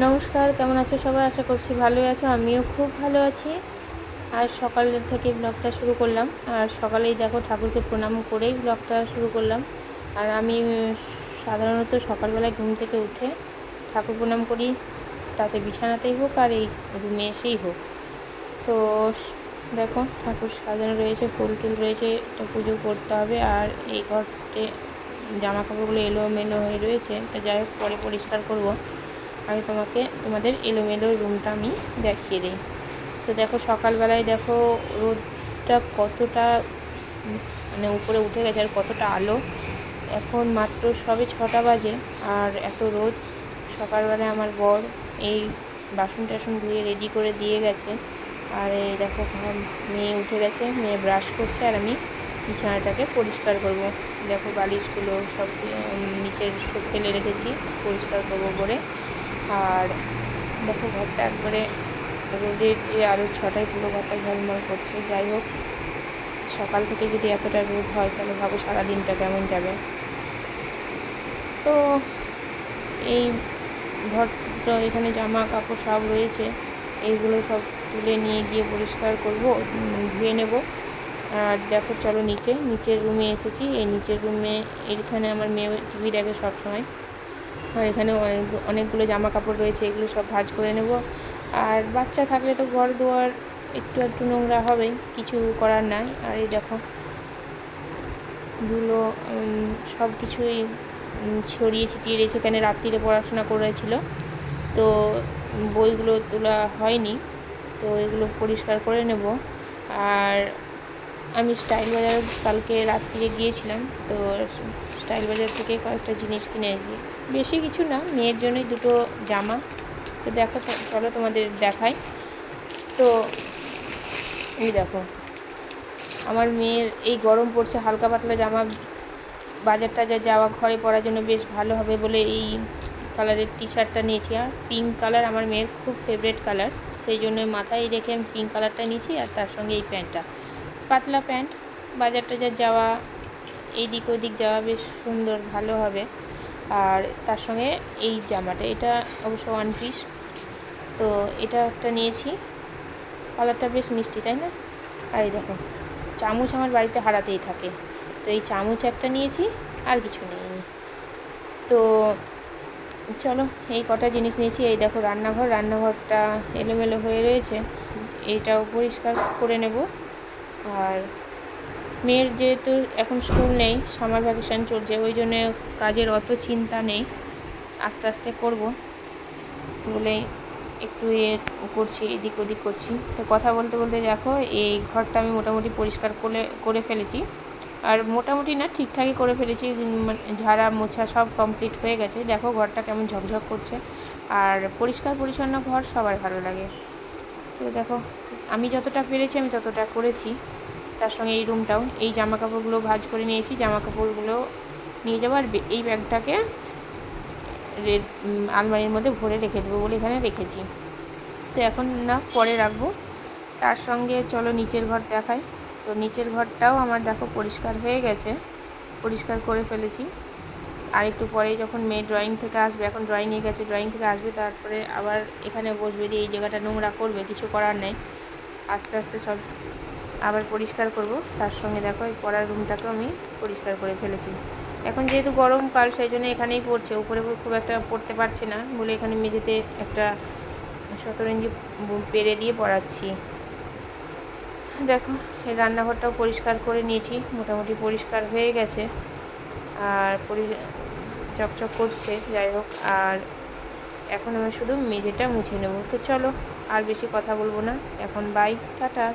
নমস্কার, কেমন আছো সবাই? আশা করছি ভালোই আছো। আমিও খুব ভালো আছি। আর সকাল থেকে ব্লগটা শুরু করলাম। আর সকালেই দেখো ঠাকুরকে প্রণাম করেই ব্লগটা শুরু করলাম। আর আমি সাধারণত সকালবেলায় ঘুম থেকে উঠে ঠাকুর প্রণাম করি, তাতে বিছানাতেই হোক আর এই রুমে এসেই হোক। তো দেখো ঠাকুর সাজানো রয়েছে, ফুল টুল রয়েছে, এটা পুজো করতে হবে। আর এই ঘরটে জামা কাপড়গুলো এলোমেলো হয়ে রয়েছে, তো যাই হোক পরে পরিষ্কার করব। আমি তোমাদের এলোমেলো রুমটা আমি দেখিয়ে দিই। তো দেখো সকালবেলায় দেখো রোদটা কতটা মানে উপরে উঠে গেছে আর কতটা আলো। এখন মাত্র সবে 6টা বাজে আর এত রোদ। সকালবেলায় আমার বর এই বাসন টাসন ধুয়ে রেডি করে দিয়ে গেছে। আর এই দেখো মেয়ে উঠে গেছে, মেয়ে ব্রাশ করছে আর আমি বিছানাটাকে পরিষ্কার করব। দেখো বালিশগুলো সব নিচের সব ফেলে রেখেছি, পরিষ্কার করবো বলে। আর দেখো ঘরটা একবারে রোদের যে আরও 6টায় পুরো ঘরটা ঝলমল করছে। যাই হোক সকাল থেকে যদি এতটা রোদ হয় তাহলে ভাবো সারাদিনটা কেমন যাবে। তো এই ঘরটা এখানে জামা কাপড় সব রয়েছে, এইগুলো সব তুলে নিয়ে গিয়ে পরিষ্কার করব, ধুয়ে নেব। আর দেখো চলো নিচের রুমে এসেছি। এই নিচের রুমে এখানে আমার মেয়ে টিভি দেখে সবসময়। আর এখানে অনেকগুলো জামা কাপড় রয়েছে, এগুলো সব ভাঁজ করে নেব। আর বাচ্চা থাকলে তো ঘর দুয়ার একটু নোংরা হবেই, কিছু করার নাই। আর এই দেখো ধুলো সব কিছুই ছড়িয়ে ছিটিয়ে রয়েছে। এখানে রাত্রিরে পড়াশোনা করেছিল, তো বইগুলো তোলা হয়নি, তো এগুলো পরিষ্কার করে নেব। আর আমি স্টাইল বাজার কালকে রাত্রিরে গিয়েছিলাম, তো স্টাইল বাজার থেকে কয়েকটা জিনিস কিনেছি, বেশি কিছু না, মেয়ের জন্যই দুটো জামা। তো দেখো চলো তোমাদের দেখাই। তো এই দেখো আমার মেয়ের এই গরম পড়ছে, হালকা পাতলা জামা বাজার টাজার যাওয়া ঘরে পরার জন্য বেশ ভালো হবে বলে এই কালারের টি শার্টটা নিয়েছি। আর পিঙ্ক কালার আমার মেয়ের খুব ফেভারিট কালার, সেই জন্য মাথায় রেখে আমি পিঙ্ক কালারটা নিয়েছি। আর তার সঙ্গে এই প্যান্টটা, পাতলা প্যান্ট, বাজার টাজার যাওয়া, এইদিক ওদিক যাওয়া বেশ সুন্দর ভালো হবে। আর তার সঙ্গে এই জামাটা, এটা অবশ্য ওয়ান পিস, তো এটা একটা নিয়েছি, কালারটা বেশ মিষ্টি তাই না? আর এই দেখো চামচ আমার বাড়িতে হারাতেই থাকে, তো এই চামচ একটা নিয়েছি, আর কিছু নেইনি। তো চলো এই কটা জিনিস নিয়েছি। এই দেখো রান্নাঘরটা এলোমেলো হয়ে রয়েছে, এইটাও পরিষ্কার করে নেব। আর মেয়ের যেহেতু এখন স্কুল নেই, সামার ভ্যাকেশান চলছে, ওই জন্য কাজের অত চিন্তা নেই, আস্তে আস্তে করব বলে একটু করছি, এদিক ওদিক করছি। তো কথা বলতে বলতে দেখো এই ঘরটা আমি মোটামুটি পরিষ্কার করে ফেলেছি। আর মোটামুটি না, ঠিকঠাকই করে ফেলেছি, ঝাড়া মোছা সব কমপ্লিট হয়ে গেছে। দেখো ঘরটা কেমন ঝকঝক করছে। আর পরিষ্কার পরিচ্ছন্ন ঘর সবার ভালো লাগে। তো দেখো আমি যতটা পেরেছি আমি ততটা করেছি। তার সঙ্গে এই রুমটাও, এই জামা কাপড়গুলো ভাঁজ করে নিয়েছি, জামা কাপড়গুলো নিয়ে যাবো। আর এই ব্যাগটাকে আলমারির মধ্যে ভরে রেখে দেবো বলে এখানে রেখেছি। তো এখন না, পরে রাখবো। তার সঙ্গে চলো নিচের ঘর দেখাই। তো নিচের ঘরটাও আমার দেখো পরিষ্কার হয়ে গেছে, পরিষ্কার করে ফেলেছি। আর একটু পরেই যখন মেয়ে ড্রয়িং থেকে আসবে, এখন ড্রয়িংয়ে গেছে, ড্রয়িং থেকে আসবে তারপরে আবার এখানে বসবে, দিয়ে এই জায়গাটা নোংরা করবে, কিছু করার নেই, আস্তে আস্তে সব আবার পরিষ্কার করব। তার সঙ্গে দেখো এই পড়ার রুমটাকেও আমি পরিষ্কার করে ফেলেছি। এখন যেহেতু গরমকাল সেই জন্য এখানেই পড়ছে, উপরে খুব একটা পড়তে পারছে না বলে এখানে মেঝেতে একটা শতরঞ্জি পেরে দিয়ে পড়াচ্ছি। দেখো এই রান্নাঘরটাও পরিষ্কার করে নিয়েছি, মোটামুটি পরিষ্কার হয়ে গেছে আর চকচক করছে। যাই হোক, আর এখন আমি শুধু মেঝেটা মুছে নেব। তো চলো আর বেশি কথা বলবো না, এখন বাই, টাটা।